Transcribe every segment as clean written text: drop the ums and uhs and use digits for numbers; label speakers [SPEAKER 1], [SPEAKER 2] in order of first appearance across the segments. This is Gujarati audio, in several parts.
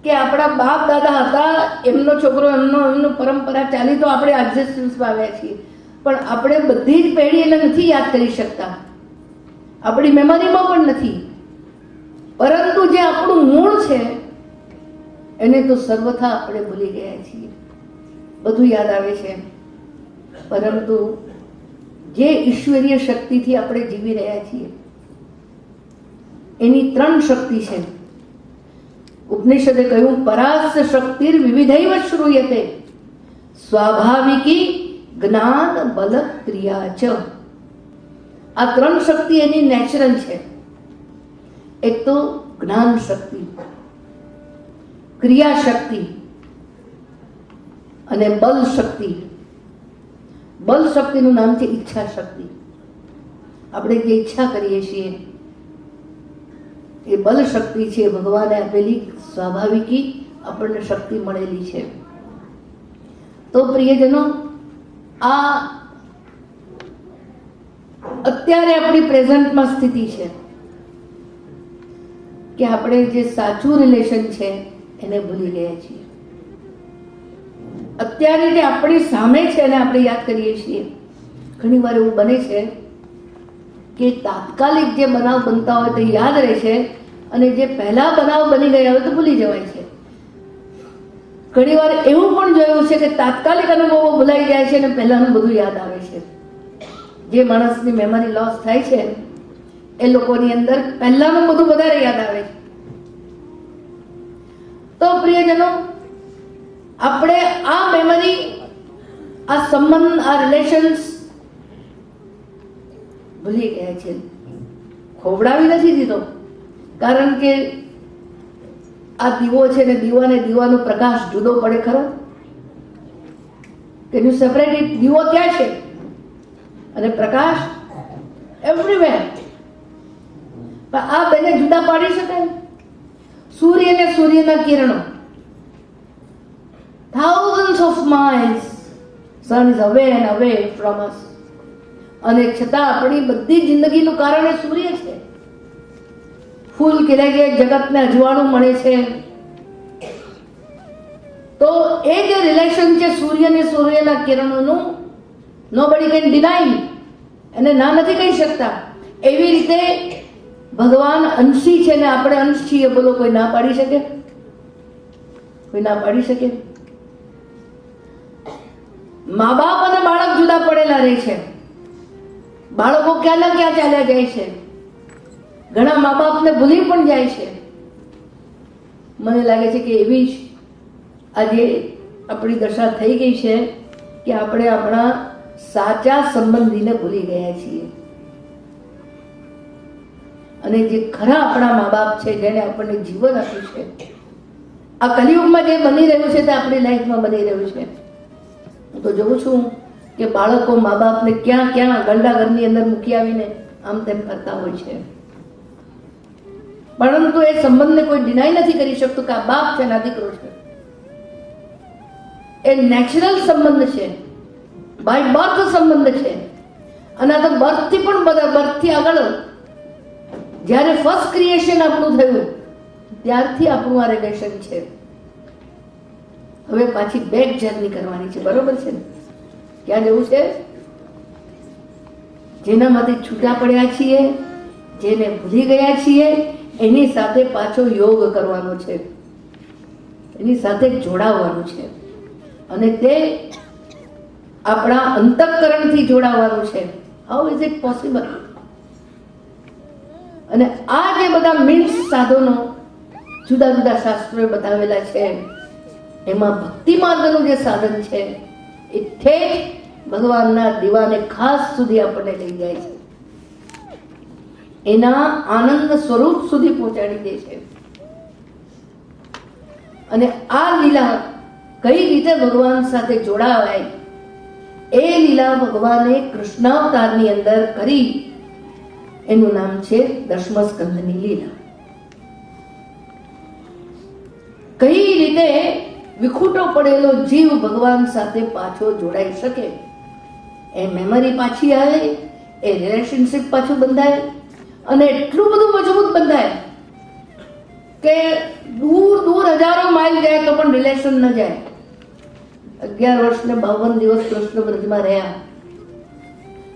[SPEAKER 1] કે આપણા બાપ દાદા હતા, એમનો છોકરો એમનું પરંપરા ચાલી, તો આપણે એક્ઝિસ્ટન્સમાં આવ્યા છીએ. પણ આપણે બધી જ પેઢી એને નથી યાદ કરી શકતા, આપણી મેમરીમાં પણ નથી. પરંતુ જે આપણું મૂળ છે એને તો સર્વથા આપણે ભૂલી ગયા છીએ. બધું યાદ આવે છે, પરંતુ જે ઈશ્વરીય શક્તિથી આપણે જીવી રહ્યા છીએ એની 3 શક્તિ છે. ઉપનિષદે કહ્યું, પરાસ્ય શક્તિર વિવિધૈવ શ્રૂયતે સ્વાભાવિકી જ્ઞાન બલ ક્રિયા ચ. આ 3 શક્તિ એની નેચરલ છે. એક તો જ્ઞાન શક્તિ, ક્રિયા શક્તિ અને બલ શક્તિ. બલ શક્તિનું નામ છે ઈચ્છા શક્તિ. આપણે જે ઈચ્છા કરીએ છીએ એ બલ શક્તિ છે, ભગવાને આપેલી સ્વાભાવિકી આપણને શક્તિ મળેલી છે. તો પ્રિયજનો, આ અત્યારે આપણી પ્રેઝન્ટમાં સ્થિતિ છે કે આપણે જે સાચું રિલેશન છે એને ભૂલી ગયા છીએ. અત્યારે જે આપણી સામે છે એને આપણે યાદ કરીએ છીએ. ઘણી વાર એવું બને છે કે તાત્કાલિક જે બનાવ બનતા હોય તો યાદ રહે છે, અને જે પહેલા બનાવ બની ગયા હોય તો ભૂલી જવાય છે. ઘણી વાર એવું પણ જોયું છે કે તાત્કાલિક અનુભવો ભૂલાઈ જાય છે અને પહેલાનું બધું યાદ આવે છે. જે માણસની મેમરી લોસ થાય છે એ લોકોની અંદર પહેલાનું બધું વધારે યાદ આવે છે. તો પ્રિયજનો, આપણે આ મેમરી, આ સંબંધ, આ રિલેશન્સ ભૂલી ગયા છે. ખોવડાવી નથી દીધો, કારણ કે આ દીવો છે ને દીવાનો પ્રકાશ જુદો પડે ખરો? Can you separate it? દીવો ક્યાં છે અને પ્રકાશ એવરીવેર. પણ આ બેને જુદા પાડી શકાય? સૂર્ય ને સૂર્યના કિરણો, thousands of miles sun is away and away from us, અને છતાં આપણી બધી જિંદગીનું કારણ એ સૂર્ય છે. ફૂલ ખીલે કે જગતને અજવાળું મળે છે. તો એ જે રિલેશન છે સૂર્ય ને સૂર્યના કિરણોનું, nobody can deny, એને ના નથી કહી શકતા. એવી રીતે ભગવાન અંશી છે ને આપણે અંશ છીએ. બોલો, કોઈ ના પાડી શકે? કોઈ ના પાડી શકે? મા બાપ અને બાળક જુદા પડેલા રહે છે. બાળકો ક્યાં ના ક્યાં ચાલ્યા જાય છે. ઘણા મા બાપને ભૂલી પણ જાય છે. મને લાગે છે કે એવી જ આજે આપણી દશા થઈ ગઈ છે કે આપણે આપણા સાચા સંબંધીને ભૂલી ગયા છીએ. અને જે ખરા આપણા મા બાપ છે, જેને આપણને જીવન આપ્યું છે, આ કલિયુગમાં જે બની રહ્યું છે તે આપણી લાઈફમાં બની રહ્યું છે. હું તો જોઉં છું કે બાળકો મા બાપને ક્યાં ક્યાં ગંડાઘરની અંદર મૂકી આવીને આમ તેમ કરતા હોય છે. પરંતુ એ સંબંધને કોઈ ડિનાય નથી કરી શકતું કે આ બાપ છે ને આ દીકરો છે. એ નેચરલ સંબંધ છે, બાય બર્થ સંબંધ છે. અને આ તો બર્થથી પણ બધા, બર્થથી આગળ જ્યારે ફર્સ્ટ ક્રિએશન આપણું થયું ત્યારથી આપણું આ રિલેશન છે. હવે પાછી બેક જર્ની કરવાની છે, બરોબર છે ને? ક્યાં જવું છે? જેનામાંથી છૂટા પડ્યા છીએ, જેને ભૂલી ગયા છીએ, એની સાથે પાછો યોગ કરવાનો છે, એની સાથે જોડાવાનું છે. અને તે આપણા અંતઃકરણથી જોડાવાનું છે. How is it possible? અને આ જે બધા મીન્સ, સાધનો જુદા જુદા શાસ્ત્રોએ બતાવેલા છે, એમાં ભક્તિ માર્ગનું જે સાધન છે એ ઠેઠ ભગવાનના દીવાને ખાસ સુધી આપણને લઈ જાય છે, એના આનંદ સ્વરૂપ સુધી પહોંચાડી દે છે. અને આ લીલા કઈ રીતે ભગવાન સાથે જોડાવાય એ લીલા ભગવાને કૃષ્ણાવતારની અંદર કરી. એનું નામ છે દશમસ્કંધની લીલા. કઈ રીતે વિખૂટો પડેલો જીવ ભગવાન સાથે પાછો જોડાઈ શકે, એ મેમરી પાછી આવે, એ રિલેશનશિપ પાછું બંધાય, અને એટલું બધું મજબૂત બંધાય કે દૂર દૂર હજારો માઇલ જાય તો પણ રિલેશન ન જાય. 11 વર્ષ ને 52 દિવસ કૃષ્ણ વ્રજમાં રહ્યા,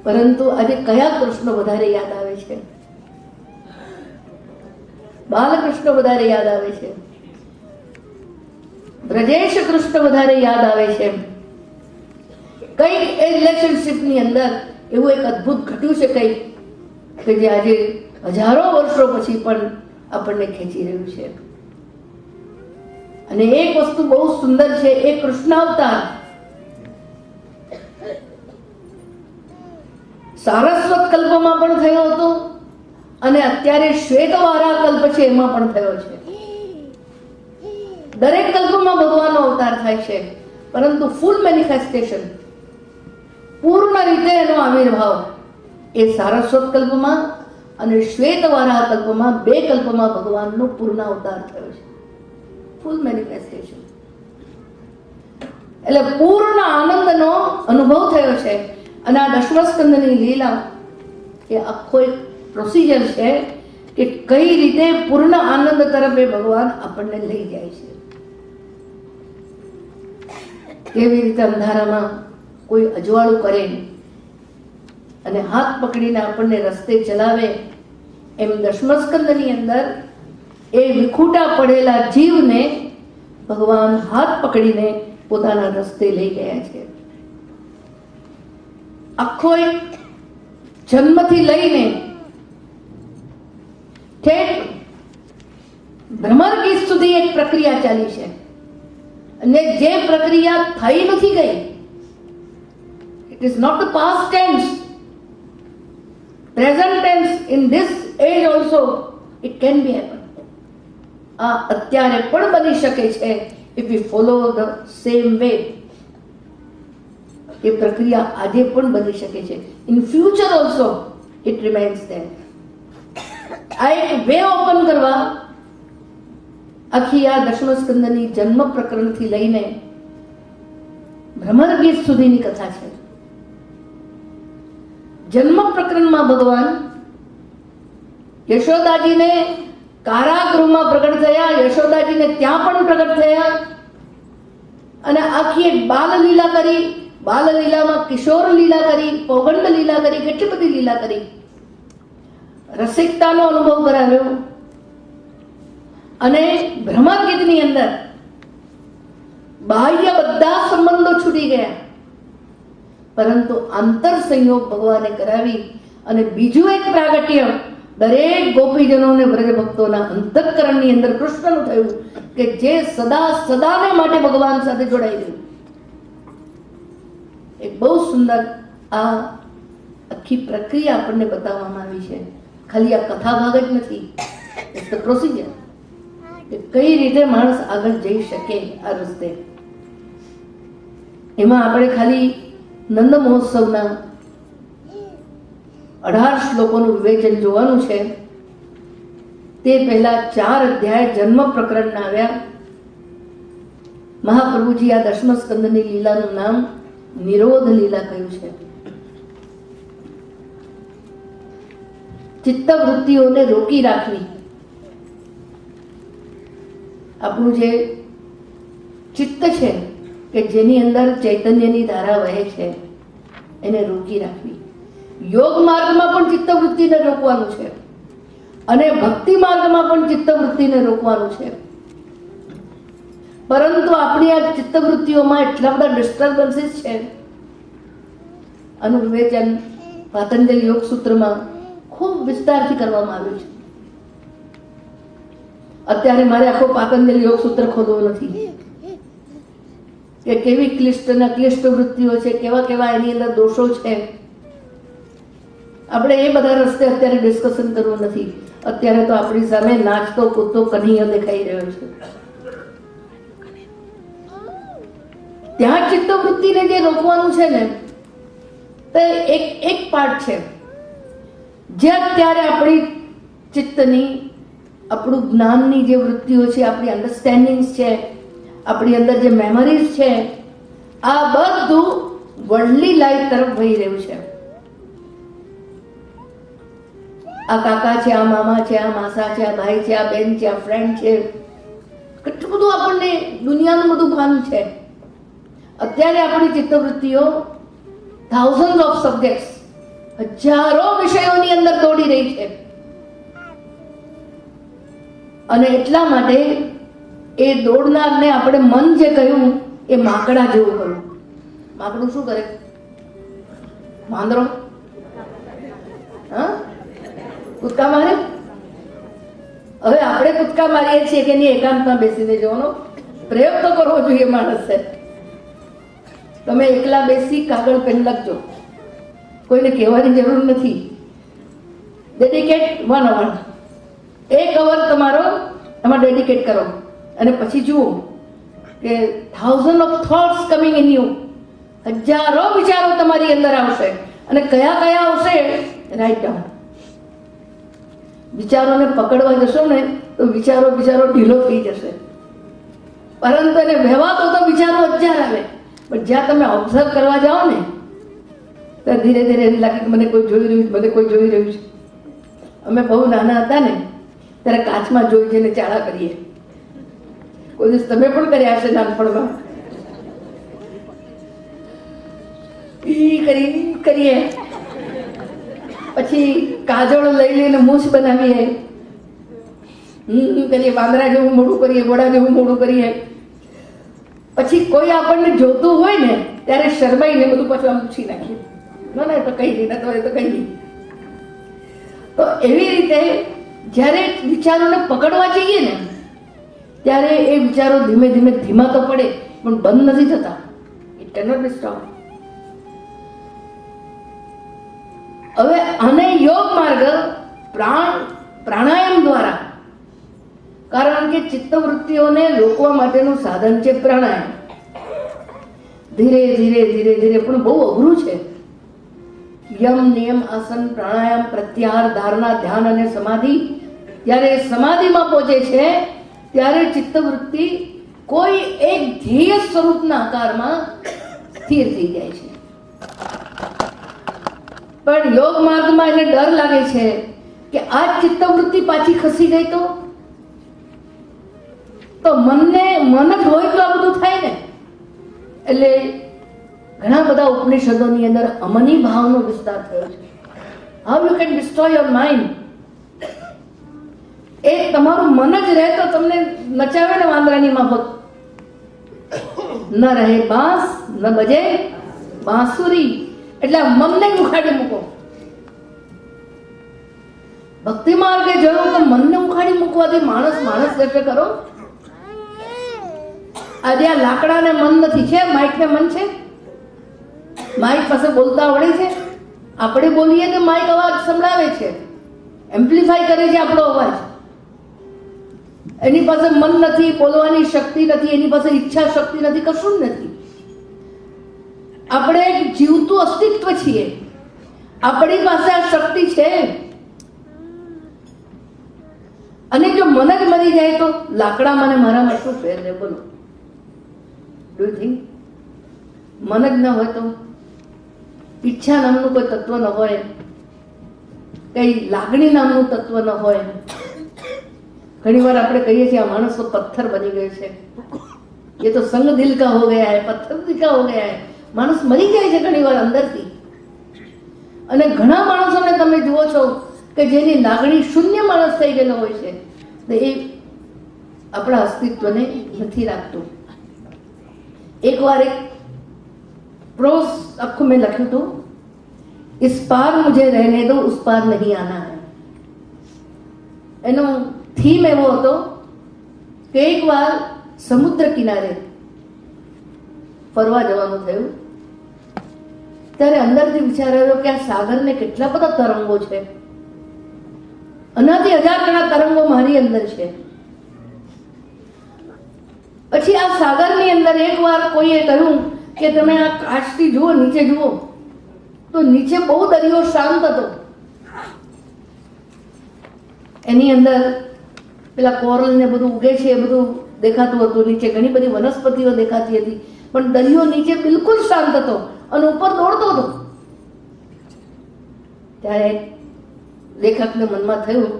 [SPEAKER 1] પરંતુ આજે કયા કૃષ્ણ વધારે યાદ આવે છે? બાલકૃષ્ણ વધારે યાદ આવે છે, બ્રજેશ કૃષ્ણ વધારે યાદ આવે છે. કઈક એ રિલેશનશિપ ની અંદર એવું એક અદ્ભુત ઘટ્યું છે કઈક કે જે આજે હજારો વર્ષો પછી પણ આપણને ખેંચી રહ્યું છે. અને એક વસ્તુ બહુ સુંદર છે, એ કૃષ્ણ અવતાર સારસ્વત કલ્પમાં પણ થયો હતો અને અત્યારે શ્વેતવારા કલ્પ છે એમાં પણ થયો છે. દરેક કલ્પમાં ભગવાનનો અવતાર થાય છે, પરંતુ ફૂલ મેનિફેસ્ટેશન, પૂર્ણ રીતે એનો આવિર્ભાવ એ સારસ્વત કલ્પમાં અને શ્વેતવારા કલ્પમાં, 2 કલ્પમાં ભગવાનનો પૂર્ણ અવતાર થયો છે, ફૂલ મેનિફેસ્ટેશન. એટલે પૂર્ણ આનંદનો અનુભવ થયો છે. અને આ દશમસ્કંદની લીલા એ આખો એક પ્રોસિજર છે કે કઈ રીતે પૂર્ણ આનંદ તરફ એ ભગવાન આપણને લઈ જાય છે. કેવી રીતે અંધારામાં કોઈ અજવાળું કરે અને હાથ પકડીને આપણને રસ્તે ચલાવે, એમ દશમસ્કંદની અંદર એ વિખૂટા પડેલા જીવને ભગવાન હાથ પકડીને પોતાના રસ્તે લઈ ગયા છે. આખો એક જન્મથી લઈને ઠેઠ ભ્રમર ગીત સુધી એક પ્રક્રિયા ચાલી છે. અને જે પ્રક્રિયા થઈ નથી ગઈ, it is not the past tense, present tense, in this age also it can be happen. આ અત્યારે પણ બની શકે છે if we follow the same way. એ પ્રક્રિયા આજે પણ બની શકે છે. In future also it remains there. આ એક વે ઓપન કરવા આખી આ દશમસ્કંદની જન્મ પ્રકરણથી લઈને ભ્રમર ગીત સુધીની કથા છે. જન્મ પ્રકરણમાં ભગવાન યશોદાજીને કારાગૃહમાં પ્રગટ થયા, યશોદાજીને ત્યાં પણ પ્રગટ થયા અને આખી એક બાલ લીલા કરી. બાલ લીલામાં કિશોર લીલા કરી, પૌગંડ લીલા કરી, કેટલી બધી લીલા કરી, રસિકતાનો અનુભવ કરાવ્યો. અને ભ્રમર ગીતની અંદર બાહ્ય બધા સંબંધો છૂટી ગયા, પરંતુ આંતર સંયોગ ભગવાને કરાવી. અને બીજું એક પ્રાગટ્ય દરેક ગોપીજનોને બ્રજ ભક્તોના અંતઃકરણની અંદર કૃષ્ણનું થયું કે જે સદા સદાને માટે ભગવાન સાથે જોડાઈ ગયું. એક બહુ સુંદર આ આખી પ્રક્રિયા આપણને બતાવવામાં આવી છે. ખાલી આ કથા ભાગ જ નથી, ઇટ્સ ધ પ્રોસિજર કે કઈ રીતે માણસ આગળ જઈ શકે આ રસ્તે. એમાં આપણે ખાલી નંદ મહોત્સવના 18 શ્લોકોનું વિવેચન જોવાનું છે. તે પહેલા 4 અધ્યાય જન્મ પ્રકરણના આવ્યા. મહાપ્રભુજી આ દશમસ્કંદની લીલાનું નામ નિરોધ લીલા કહ્યું છે. ચિત્તવૃત્તિઓને રોકી રાખવી, આપણું જે ચિત્ત છે કે જેની અંદર ચૈતન્યની ધારા વહે છે એને રોકી રાખવી. યોગ માર્ગમાં પણ ચિત્તવૃત્તિને રોકવાનું છે અને ભક્તિ માર્ગમાં પણ ચિત્તવૃત્તિને રોકવાનું છે. પરંતુ આપણી આ ચિત્તવૃત્તિઓમાં એટલા બધા ડિસ્ટર્બન્સીસ છે. આનું વિવેચન પાતંજલિ યોગ સૂત્રમાં ખૂબ વિસ્તારથી કરવામાં આવ્યું છે. અત્યારે મારે આખો પાતંજલિ યોગ સૂત્ર ખોલવો નથી કે કેવી ક્લિષ્ટ વૃત્તિઓ છે, કેવા કેવા એની અંદર દોષો છે. આપણે એ બધા રસ્તે અત્યારે ડિસ્કશન કરવું નથી. અત્યારે તો આપણી સામે નાચતો કૂદતો કન્હૈયો દેખાઈ રહ્યો છે. ત્યાં ચિત્તવૃત્તિને જે રોકવાનું છે ને, તે એક પાર્ટ છે જે અત્યારે આપણી ચિત્તની, આપણું જ્ઞાનની જે વૃત્તિઓ છે, આપણી અન્ડરસ્ટેન્ડિંગ્સ છે, આપણી અંદર જે મેમરીઝ છે, આ બધું વર્લ્ડલી લાઈફ તરફ વહી રહ્યું છે. આ કાકા છે, આ મામા છે, આ માસા છે, આ ભાઈ છે, આ બેન છે, આ ફ્રેન્ડ છે, કેટલું બધું આપણને દુનિયાનું બધું ભાન છે. અત્યારે આપણી ચિત્તવૃત્તિઓ થાઉઝન્ડ ઓફ સબ્જેક્ટ્સ, હજારો વિષયોની અંદર દોડી રહી છે. અને એટલા માટે એ દોડનારને આપણે મન જે કહ્યું એ માકડા જેવું કહ્યું. માકડું શું કરે? વાંદરો કૂદકા મારે. હવે આપણે કૂદકા મારીએ છીએ કે નહીં, એકાંતમાં બેસીને જોવાનો પ્રયોગ તો કરવો જોઈએ માણસે. તમે એકલા બેસી કાગળ પેન લખજો, કોઈને કહેવાની જરૂર નથી. ડેડિકેટ 1 hour, 1 hour તમારો એમાં ડેડિકેટ કરો અને પછી જુઓ કે thousand of thoughts coming in you, હજારો વિચારો તમારી અંદર આવશે. અને કયા કયા આવશે રાઇટ ડાઉન. વિચારોને પકડવા જશો ને તો વિચારો ઢીલો થઈ જશે, પરંતુ એને વહેવાતો તો વિચારો હજાર આવે. પણ જ્યાં તમે ઓબ્ઝર્વ કરવા જાઓ ને ત્યારે ધીરે ધીરે એમ લાગે કે મને કોઈ જોઈ રહ્યું છે, મને કોઈ જોઈ રહ્યું છે. અમે બહુ નાના હતા ને ત્યારે કાચમાં જોઈ જઈને ચાળા કરીએ. કોઈ દિવસ તમે પણ કર્યા હશે નાનપણમાં? કરીએ, પછી કાજળ લઈ લઈને મૂછ બનાવીએ, કરીએ, વાંદરા જેવું મોઢું કરીએ, ઘોડા જેવું મોઢું કરીએ. પછી કોઈ આપણને જોતું હોય ને ત્યારે શરમાઈને બધું પાછું આમ પૂછી નાખીએ, ના તો કઈ નહીં, તો કઈ નહીં. તો એવી રીતે જ્યારે વિચારોને પકડવા જઈએ ને ત્યારે એ વિચારો ધીમે ધીમે ધીમા તો પડે પણ બંધ નથી થતા. It cannot B stop. હવે આને યોગ માર્ગ પ્રાણાયામ દ્વારા, કારણ કે ચિત્તવૃત્તિઓને રોકવા માટેનું સાધન છે પ્રાણાયામ. ધીરે ધીરે ધીરે ધીરે પણ બહુ અઘરું છે. યમ, નિયમ, આસન, પ્રાણાયામ, પ્રત્યાહાર, ધારણા, ધ્યાન અને સમાધિ. જ્યારે સમાધિમાં પહોંચે છે ત્યારે ચિત્તવૃત્તિ કોઈ એક ધ્યેય સ્વરૂપના આકારમાં સ્થિર થઈ જાય છે. પણ યોગ માર્ગમાં એને ડર લાગે છે કે આ ચિત્તવૃત્તિ પાછી ખસી ગઈ તો મન જ હોય તો આ બધું થાય ને. એટલે ઘણા બધા ઉપનિષદોની અંદર અમની ભાવનો વિસ્તાર થયો છે. How you can destroy your mind. એ તમારું મન જ રહે તો તમને નચાવે ને વાંદરાની માફક. ન રહે બાંસ ન બજે બાંસુરી. એટલે મનને ઉખાડી મૂકો. ભક્તિ માર્ગે જોયું તો મનને ઉખાડી મૂકવાથી માણસ દર્શન કરો. આજે આ લાકડાને મન નથી, છે માઇકને મન છે? માઇક પાસે બોલતા આવડે છે? આપણે બોલીએ તો માઇક અવાજ સંભળાવે છે, એમ્પ્લિફાય કરે છે આપણો અવાજ. એની પાસે મન નથી, બોલવાની શક્તિ નથી, એની પાસે ઈચ્છા શક્તિ નથી, કશું જ નથી. આપણે એક જીવતું અસ્તિત્વ છીએ, આપણી પાસે આ શક્તિ છે. અને જો મન જ મરી જાય તો લાકડામાં ને મારામાં શું ફેર છે? બોલો. Do you think? મન જ ન હોય તો, ઈચ્છા નામનું કોઈ તત્વ ન હોય, કઈ લાગણી નામનું તત્વ ન હોય. ઘણી વાર આપણે કહીએ છીએ આ માણસ તો પથ્થર બની ગયો છે, ये तो संग दिल का हो गया है, पत्थर दिल का हो गया है. માણસ મરી જાય છે ઘણી વાર અંદરથી. અને ઘણા માણસોને તમે જુઓ છો કે જેની લાગણી શૂન્ય માણસ થઈ ગયેલો હોય છે, તો એ આપણા અસ્તિત્વને નથી રાખતું. એકવાર એક પ્રોઝ આખું મેં લખ્યું હતું, इस पार मुझे रहने दो, उस पार नहीं आना है. એનો થીમ એવો હતો કે એકવાર સમુદ્ર કિનારે ફરવા જવાનું થયું ત્યારે અંદરથી વિચાર આવ્યો કે આ સાગરને કેટલા બધા તરંગો છે, અનાથી 1000 ગણા તરંગો મારી અંદર છે. પછી આ સાગરની અંદર એકવાર કોઈએ કહ્યું કે તમે આ કાચથી જુઓ, નીચે જુઓ, તો નીચે બહુ દરિયો શાંત હતો. એની અંદર પેલા કોરલ ને બધું ઉગે છે એ બધું દેખાતું હતું, નીચે ઘણી બધી વનસ્પતિઓ દેખાતી હતી, પણ દરિયો નીચે બિલકુલ શાંત હતો અને ઉપર દોડતો હતો. ત્યારે લેખકને મનમાં થયું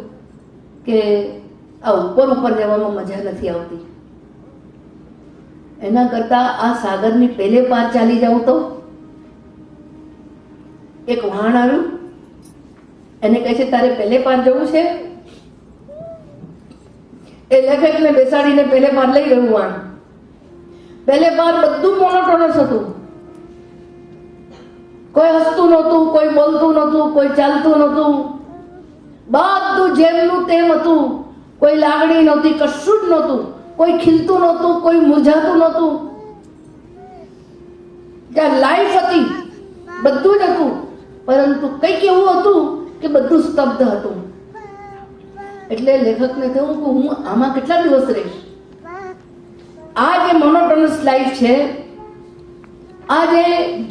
[SPEAKER 1] કે આ ઉપર ઉપર જવામાં મજા નથી આવતી, એના કરતા આ સાગરની પેલે પાર ચાલી જાઉં તો. એક વહાણ આવ્યું, એને કહે છે તારે પેલે પાર જવું છે. એ લેખકને બેસાડીને પેલે પાર લઈ ગયું વહાણ. પેલે પાર બધું મોનોટોનસ હતું, કોઈ હસતું નહોતું, કોઈ બોલતું નહોતું, કોઈ ચાલતું નહોતું, બધું જેમનું તેમ હતું, કોઈ લાગણી નહોતી, કશું જ નહોતું, કોઈ ખીલતું નહોતું, કોઈ મુરઝાતું નહોતું. જ્યાં લાઈફ હતી બધું જ હતું, પરંતુ કંઈક એવું હતું કે બધું સ્તબ્ધ હતું. એટલે લેખકને કહ્યું કે હું આમાં કેટલા દિવસ રહીશ? આ જે મોનોટોનસ લાઈફ છે, આ જે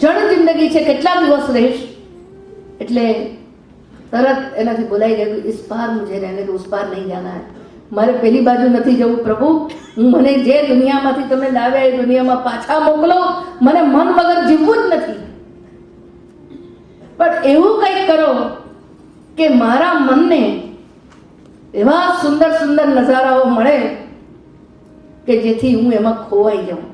[SPEAKER 1] જડ જિંદગી છે, કેટલા દિવસ રહીશ? એટલે તરત એનાથી બોલાઈ ગયું, ઇસ પાર મુझे रहने दो, उस पार नहीं जाना है. મારે પેલી બાજુ નથી જવું પ્રભુ, મને જે દુનિયામાંથી તમે લાવ્યા એ દુનિયામાં પાછા મોકલો, મને મન વગર જીવવું જ નથી. પણ એવું કંઈક કરો કે મારા મનને એવા સુંદર સુંદર નજારાઓ મળે કે જેથી હું એમાં ખોવાઈ જાઉં.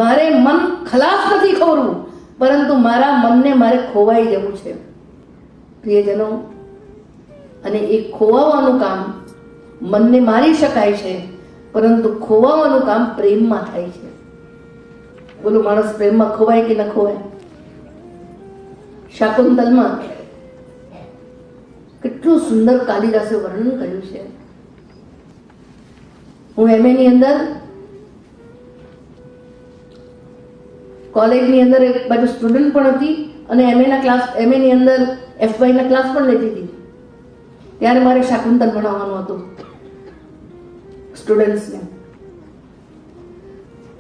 [SPEAKER 1] મારે મન ખલાસ નથી ખોરવું, પરંતુ મારા મનને મારે ખોવાઈ જવું છે. પ્રિયજનો, અને એ ખોવાવાનું કામ મનને મારી શકાય છે, પરંતુ ખોવાવાનું કામ પ્રેમમાં થાય છે. બોલો, માણસ પ્રેમમાં ખોવાય કે ન ખોવાય? શાકુંતલમાં કેટલું સુંદર કાલિદાસે વર્ણન કર્યું છે. હું MA ની અંદર, કોલેજની અંદર એક બાજુ સ્ટુડન્ટ પણ હતી અને MA ની અંદર FY ના ક્લાસ પણ લેતી હતી. ત્યારે મારે શાકુંતલ ભણાવવાનું હતું સ્ટુડન્ટ્સને.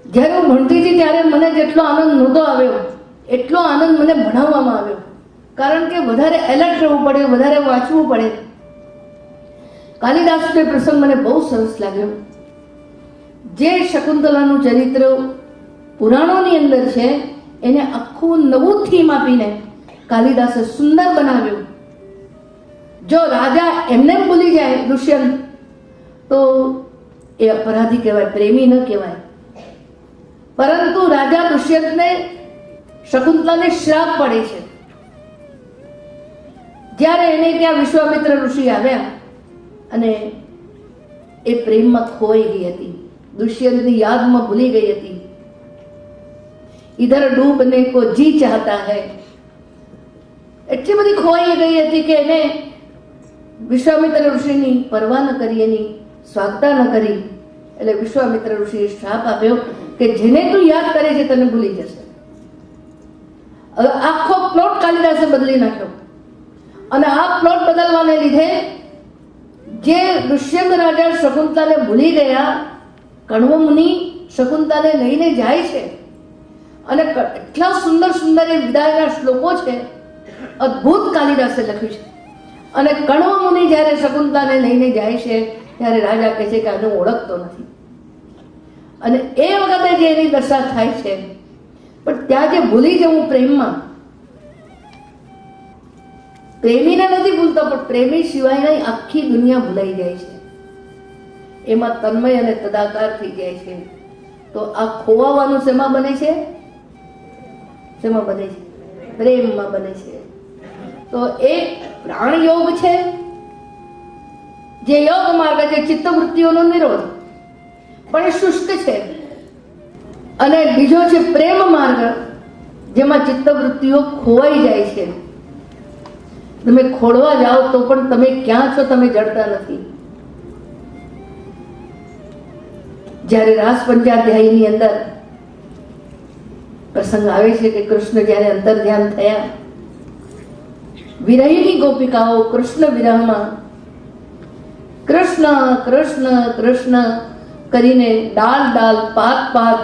[SPEAKER 1] જ્યારે હું ભણતી હતી ત્યારે મને જેટલો આનંદ નહોતો આવ્યો એટલો આનંદ મને ભણાવવામાં આવ્યો, કારણ કે વધારે એલર્ટ રહેવું પડે, વધારે વાંચવું પડે. કાલિદાસનો પ્રસંગ મને બહુ સરસ લાગ્યો. જે શકુંતલાનું ચરિત્ર પુરાણોની અંદર છે એને આખું નવું થીમ આપીને કાલિદાસે સુંદર બનાવ્યું. જો રાજા એમને ભૂલી જાય દુષ્યંત, તો એ અપરાધી કહેવાય, પ્રેમી ન કહેવાય. પરંતુ રાજા દુષ્યંતને શકુંતલાને શ્રાપ પડે છે. જ્યારે એને ત્યાં વિશ્વામિત્ર ઋષિ આવ્યા અને એ પ્રેમમાં ખોઈ ગઈ હતી, દુષ્યંતની યાદમાં ભૂલી ગઈ હતી. ઇધર ડૂબને કો જી ચાહતા હૈ, એટલી બધી ખોવાઈ ગઈ હતી કે એને વિશ્વામિત્ર ઋષિની પરવા ન કરી, એની સ્વાગતા ન કરી. એટલે વિશ્વામિત્ર ઋષિએ શ્રાપ આપ્યો કે જેને તું યાદ કરે છે તને ભૂલી જશે. હવે આખો પ્લોટ કાલિદાસે બદલી નાખ્યો, અને આ પ્લોટ બદલવાને લીધે જે દુષ્યંત રાજા શકુંતલાને ભૂલી ગયા, કણવ મુનિ શકુંતલાને લઈને જાય છે અને એટલા સુંદર સુંદર એ વિદાયના શ્લોકો છે, અદ્ભુત કાલિદાસે લખ્યું છે. અને કણવ મુનિ જ્યારે શકુંતલાને લઈને જાય છે ત્યારે રાજા કહે છે કે આને ઓળખતો નથી. અને એ વખતે જે એની દશા થાય છે, પણ ત્યાં જે ભૂલી જવું પ્રેમમાં, પ્રેમીને નથી ભૂલતો, પણ પ્રેમી સિવાયની આખી દુનિયા ભૂલાઈ જાય છે, એમાં તન્મય અને તદાકાર થઈ જાય છે. તો આ ખોવાવાનું શેમાં બને છે? શેમાં બને છે? પ્રેમમાં બને છે. તો એક પ્રાણ યોગ છે, જે યોગ માર્ગ છે, ચિત્તવૃત્તિઓનો નિરોધ, પણ એ શુષ્ક છે. અને બીજો છે પ્રેમ માર્ગ, જેમાં ચિત્તવૃત્તિઓ ખોવાઈ જાય છે. તમે ખોળવા જાઓ તો પણ તમે ક્યાં છો તમે જડતા નથી. જ્યારે રાસ પંચાધ્યાયની અંદર પ્રસંગ આવે છે કે કૃષ્ણ જ્યારે અંતર ધ્યાન થયા, વિરહીની ગોપિકાઓ કૃષ્ણ વિરહમાં કૃષ્ણ કૃષ્ણ કૃષ્ણ કરીને ડાલ ડાલ પાત પાત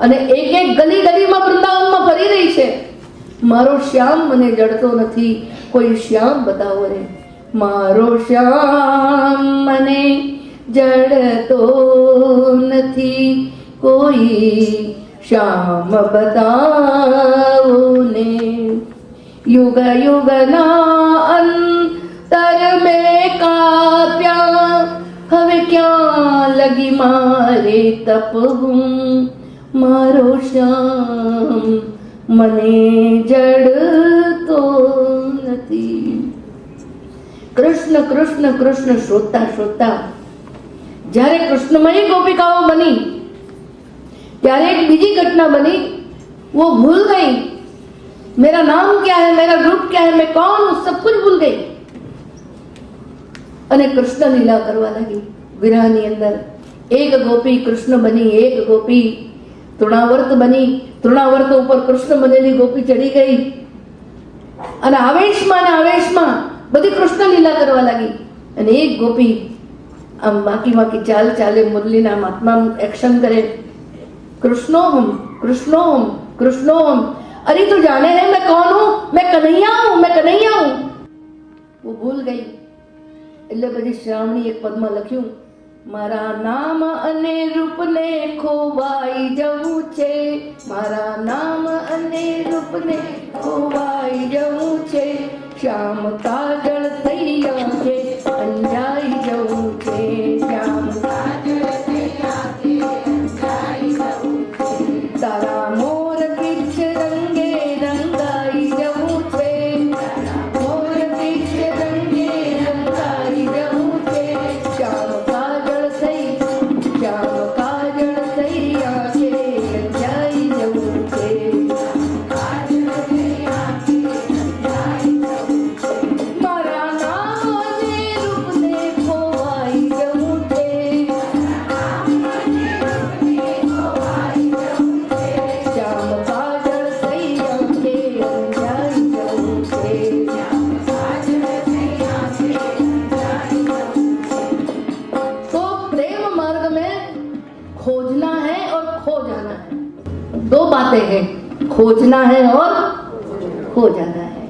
[SPEAKER 1] અને એક એક ગલી ગલીમાં વૃંદાવનમાં ફરી રહી છે. મારો શ્યામ મને જડતો નથી, કોઈ શ્યામ બતાવો રે. મારો શ્યામ મને જડતો નથી, કોઈ શ્યામ બતાવો ને. યુગ યુગના અંતર કાપ્યા, હવે ક્યાં લગી મારે તપ હું, મારો શ્યામ મને જડતો નથી. કૃષ્ણ કૃષ્ણ કૃષ્ણ શોધતા શોધતા જ્યારે કૃષ્ણમયી ગોપિકાઓ બની ત્યારે એક બીજી ઘटना बनी. वो भूल गई मेरा नाम क्या है, मेरा रूप क्या है, मैं कौन हूं, सब कुछ भूल गई અને કૃષ્ણ લીલા કરવા લાગી. વિરહની અંદર એક ગોપી કૃષ્ણ બની, એક ગોપી તૃણાવર્ત બની. તૃણાવર્ત ઉપર કૃષ્ણ બનેલી ગોપી ચડી ગઈ અને આવેશમાં બધી કૃષ્ણ લીલા કરવા લાગી. અને એક ગોપી આમ બાકી ચાલ ચાલે, મુરલીના હાથમાં એક્શન કરે, कृष्णोहम कृष्णोहम कृष्णोहम, अरे तू जाने है मैं कौन हूं, मैं कन्हैया हूं, मैं कन्हैया हूं. वो भूल गई. એટલે પછી શ્રાવણી એક પદમાં લખ્યું, મારા નામ અને રૂપને ખોવાઈ જવું છે, મારા નામ અને રૂપને ખોવાઈ જવું છે, શ્યામ કાજળ થઈ છે, અંજાઈ જવું છે, શ્યામ કાજળ થઈ અંજાઈ જવું છે, તારા મોર પીછ રંગે રંગાઈ જવું છે, તારા મોર પીછ રંગે રંગાઈ જવું છે, શ્યામ કાજળ થઈ આંખે અંજાઈ જવું છે, કાજળ થઈ આંખે અંજાઈ જવું છે, મારા નામ અને રૂપને ખોવાઈ જવું છે, મારા નામ અને રૂપને ખોવાઈ જવું છે, શ્યામ કાજળ થઈ આંખે અંજાઈ જવું છે, શ્યામ કાજળ થઈ આંખે અંજાઈ जવું છે. तो प्रेम मार्ग में खोजना है और खो जाना है. दो बातें हैं, खोजना है और खो जाना है.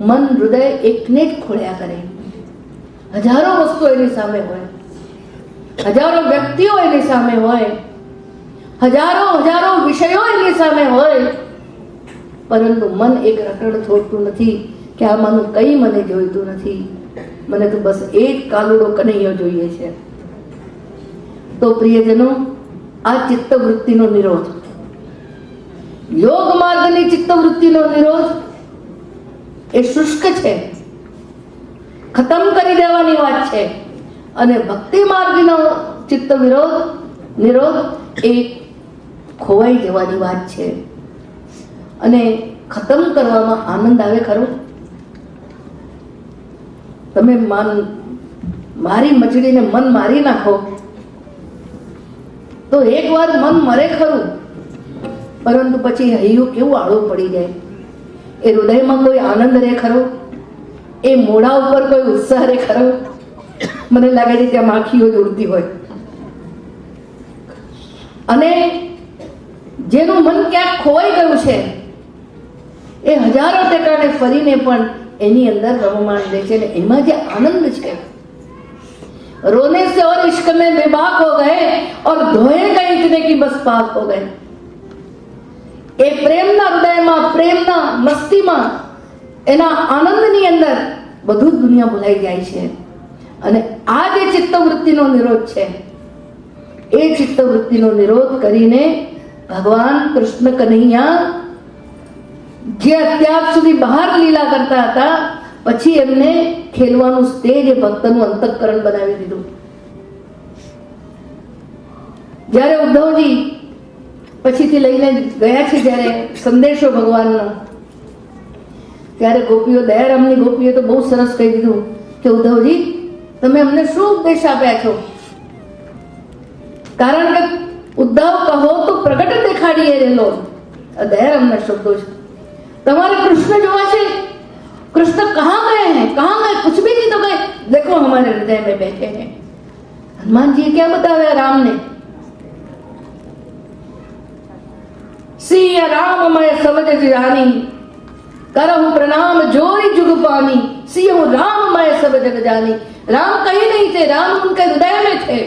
[SPEAKER 1] મન હૃદય એકને જ ખોળ્યા કરે. હજારો વસ્તુઓ એની સામે હોય, હજારો વ્યક્તિઓ એની સામે હોય, હજારો વિષયો એની સામે હોય, પરંતુ મન એક રટણ છોડતું નથી કે આમાંનું કંઈ મને જોઈતું નથી, મને તો બસ એ જ કાલુડો કનૈયો જોઈએ છે. તો પ્રિયજનો, આ ચિત્તવૃત્તિનો નિરોધ, યોગ માર્ગની ચિત્તવૃત્તિનો નિરોધ એ શુષ્ક છે, ખતમ કરી દેવાની વાત છે. અને ભક્તિ માર્ગનો ચિત્ત નિરોધ એ ખોવાઈ જવાની વાત છે. અને ખતમ કરવામાં આનંદ આવે ખરો? તમે મારી મચડીને મન મારી નાખો તો એકવાર મન મરે ખરું, પરંતુ પછી હૈયું કેવું આળું પડી જાય. એ હૃદયમાં કોઈ આનંદ રહે ખરો? એ મોઢા ઉપર કોઈ ઉત્સાહ રહે ખરો? મને લાગે છે ત્યાં માખીઓ જ ઉડતી હોય. અને જેનું મન ક્યાંક ખોવાઈ ગયું છે એ હજારો ટેકાને ફરીને પણ એની અંદર રમમાણ દે છે. ને એમાં જે આનંદ છે, रोने से और इश्क में बेबाक हो गए और धोए गए इतने की बस पाक हो गए. એ પ્રેમના હૃદયમાં, પ્રેમના મસ્તીમાં, એના આનંદની અંદર બધું જ દુનિયા ભૂલાઈ જાય છે. અને આ જે ચિત્તવૃત્તિનો નિરોધ છે, એ ચિત્તવૃત્તિનો નિરોધ કરીને ભગવાન કૃષ્ણ કનૈયા જે અત્યાર સુધી બહાર લીલા કરતા હતા, પછી એમને ખેલવાનું સ્ટેજ એ ભક્તનું અંતઃકરણ બનાવી દીધું. જ્યારે ઉદ્ધવજી પછીથી લઈને ગયા છે જ્યારે સંદેશો ભગવાનનો, ત્યારે ગોપીઓ, દયારામની ગોપીએ તો બહુ સરસ કહી દીધું કે ઉદ્ધવજી તમે અમને શું ઉપદેશ આપ્યા છો? કારણ કે ઉદ્ધવ કહો તો પ્રગટ દેખાડીએ રહેલો, દયારામના શબ્દો છે. તમારે કૃષ્ણ જોવા છે, कृष्ण कहाँ गए हैं, कहाँ गए, कुछ भी नहीं तो गए, देखो हमारे हृदय में बैठे हैं. हनुमान जी क्या बताया राम ने? सिया राम मैं समझ जानी, करहु प्रणाम जोरी जुग पानी, सिया राम मैं सब जग जानी. राम कहीं नहीं थे, राम उनके हृदय में थे.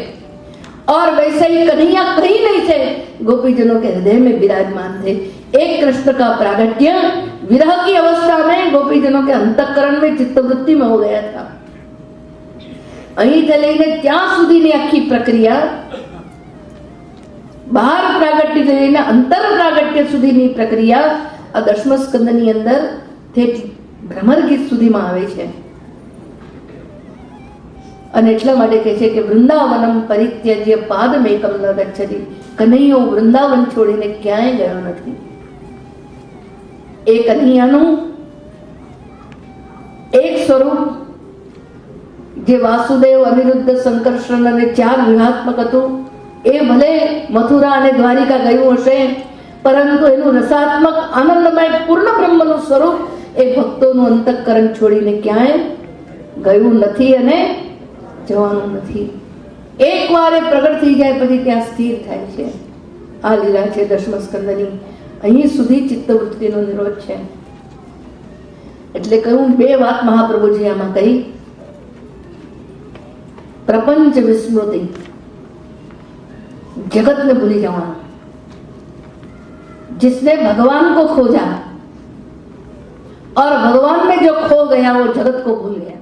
[SPEAKER 1] और वैसे ही कन्हैया कहीं नहीं थे, गोपीजनों के हृदय में विराजमान थे. एक कृष्ण का प्रागट्य विरह की अवस्था में गोपीजनों के अंतःकरण में, चित्तवृत्ति में हो गया था. અહીંથી લઈને ત્યાં સુધીની આખી પ્રક્રિયા, બહાર પ્રાગટ્યથી લઈને અંતર પ્રાગટ્ય સુધીની પ્રક્રિયા આ 10મા સ્કંદની અંદર ઠેઠ ભ્રમર ગીત સુધીમાં આવે છે. અને એટલા માટે કહે છે કે વૃંદાવનમ પરિત્યજ્ય પાદમેકમ ન ગચ્છતિ. કનૈયો વૃંદાવન છોડીને ક્યાંય ગયો નથી. એ કનૈયાનું એક સ્વરૂપ જે વાસુદેવ, અનિરુદ્ધ, સંકર્ષણ અને 4 વ્યૂહાત્મક હતું, એ ભલે મથુરા અને દ્વારિકા ગયું હશે, પરંતુ એનું રસાત્મક આનંદમય પૂર્ણ બ્રહ્મનું સ્વરૂપ એ ભક્તોનું અંતઃકરણ છોડીને ક્યાંય ગયું નથી અને જવાનું નથી. એકવાર એ પ્રગટ થઈ જાય પછી ત્યાં સ્થિર થાય છે. આ લીલા છે 10મા સ્કંદની. અહીં સુધી ચિત્તવૃત્તિનો નિરોધ છે. એટલે કહ્યું 2 વાત મહાપ્રભુજી આમાં કહી. प्रपंच विस्मृति, जगत में भूली जाना. जिसने भगवान को खोजा और भगवान में जो खो गया वो जगत को भूल गया.